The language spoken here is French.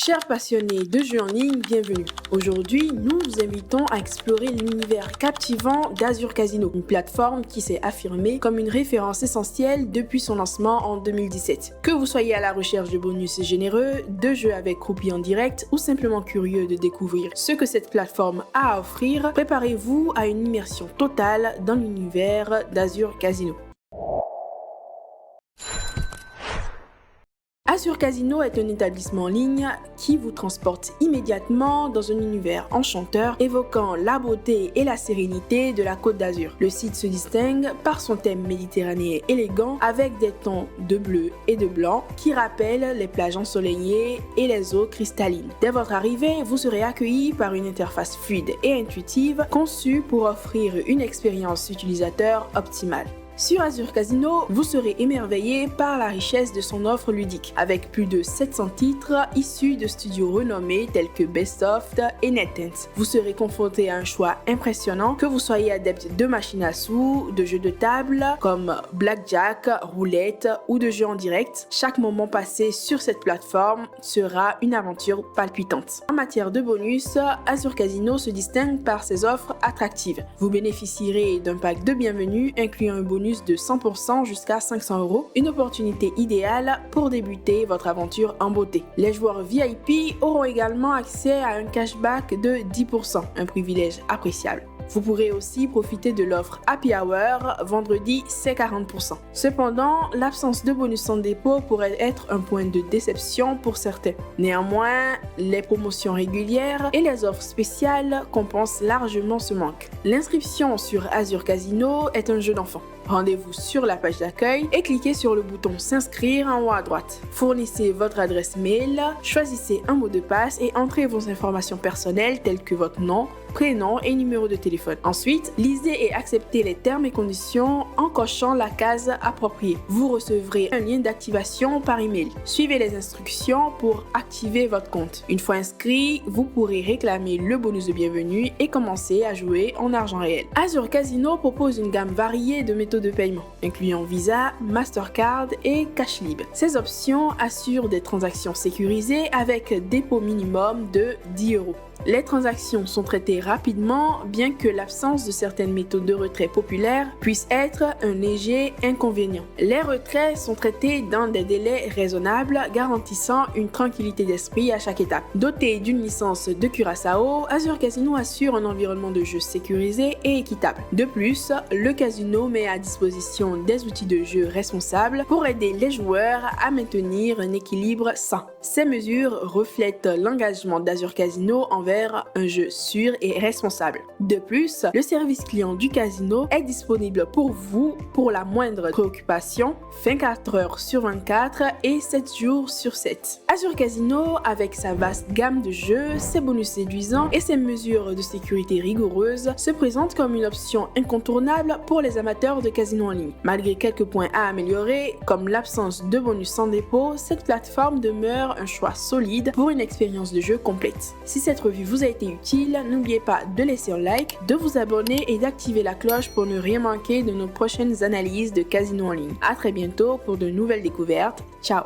Chers passionnés de jeux en ligne, bienvenue. Aujourd'hui, nous vous invitons à explorer l'univers captivant d'Azur Casino, une plateforme qui s'est affirmée comme une référence essentielle depuis son lancement en 2017. Que vous soyez à la recherche de bonus généreux, de jeux avec croupiers en direct ou simplement curieux de découvrir ce que cette plateforme a à offrir, préparez-vous à une immersion totale dans l'univers d'Azur Casino. Azur Casino est un établissement en ligne qui vous transporte immédiatement dans un univers enchanteur évoquant la beauté et la sérénité de la Côte d'Azur. Le site se distingue par son thème méditerranéen élégant avec des tons de bleu et de blanc qui rappellent les plages ensoleillées et les eaux cristallines. Dès votre arrivée, vous serez accueilli par une interface fluide et intuitive conçue pour offrir une expérience utilisateur optimale. Sur Azur Casino, vous serez émerveillé par la richesse de son offre ludique, avec plus de 700 titres issus de studios renommés tels que Bestsoft et NetEnt. Vous serez confronté à un choix impressionnant, que vous soyez adepte de machines à sous, de jeux de table comme Blackjack, Roulette ou de jeux en direct. Chaque moment passé sur cette plateforme sera une aventure palpitante. En matière de bonus, Azur Casino se distingue par ses offres attractives. Vous bénéficierez d'un pack de bienvenue incluant un bonus de 100% jusqu'à 500 €, une opportunité idéale pour débuter votre aventure en beauté. Les joueurs VIP auront également accès à un cashback de 10%, un privilège appréciable. Vous pourrez aussi profiter de l'offre Happy Hour, vendredi c'est 40%. Cependant, l'absence de bonus sans dépôt pourrait être un point de déception pour certains. Néanmoins, les promotions régulières et les offres spéciales compensent largement ce manque. L'inscription sur Azur Casino est un jeu d'enfant. Rendez-vous sur la page d'accueil et cliquez sur le bouton s'inscrire en haut à droite. Fournissez votre adresse mail, choisissez un mot de passe et entrez vos informations personnelles telles que votre nom, prénom et numéro de téléphone. Ensuite, lisez et acceptez les termes et conditions en cochant la case appropriée. Vous recevrez un lien d'activation par email. Suivez les instructions pour activer votre compte. Une fois inscrit, vous pourrez réclamer le bonus de bienvenue et commencer à jouer en argent réel. Azur Casino propose une gamme variée de méthodes de paiement, incluant Visa, Mastercard et Cashlib. Ces options assurent des transactions sécurisées avec dépôt minimum de 10 €. Les transactions sont traitées rapidement, bien que l'absence de certaines méthodes de retrait populaires puisse être un léger inconvénient. Les retraits sont traités dans des délais raisonnables, garantissant une tranquillité d'esprit à chaque étape. Doté d'une licence de Curaçao, Azur Casino assure un environnement de jeu sécurisé et équitable. De plus, le casino met à disposition des outils de jeu responsables pour aider les joueurs à maintenir un équilibre sain. Ces mesures reflètent l'engagement d'Azur Casino envers un jeu sûr et responsable. De plus, le service client du casino est disponible pour vous pour la moindre préoccupation, 24 heures sur 24 et 7 jours sur 7. Azur Casino, avec sa vaste gamme de jeux, ses bonus séduisants et ses mesures de sécurité rigoureuses, se présente comme une option incontournable pour les amateurs de casino en ligne. Malgré quelques points à améliorer, comme l'absence de bonus sans dépôt, cette plateforme demeure un choix solide pour une expérience de jeu complète. Si cette revue vous a été utile, n'oubliez pas de laisser un like, de vous abonner et d'activer la cloche pour ne rien manquer de nos prochaines analyses de casino en ligne. À très bientôt pour de nouvelles découvertes. Ciao!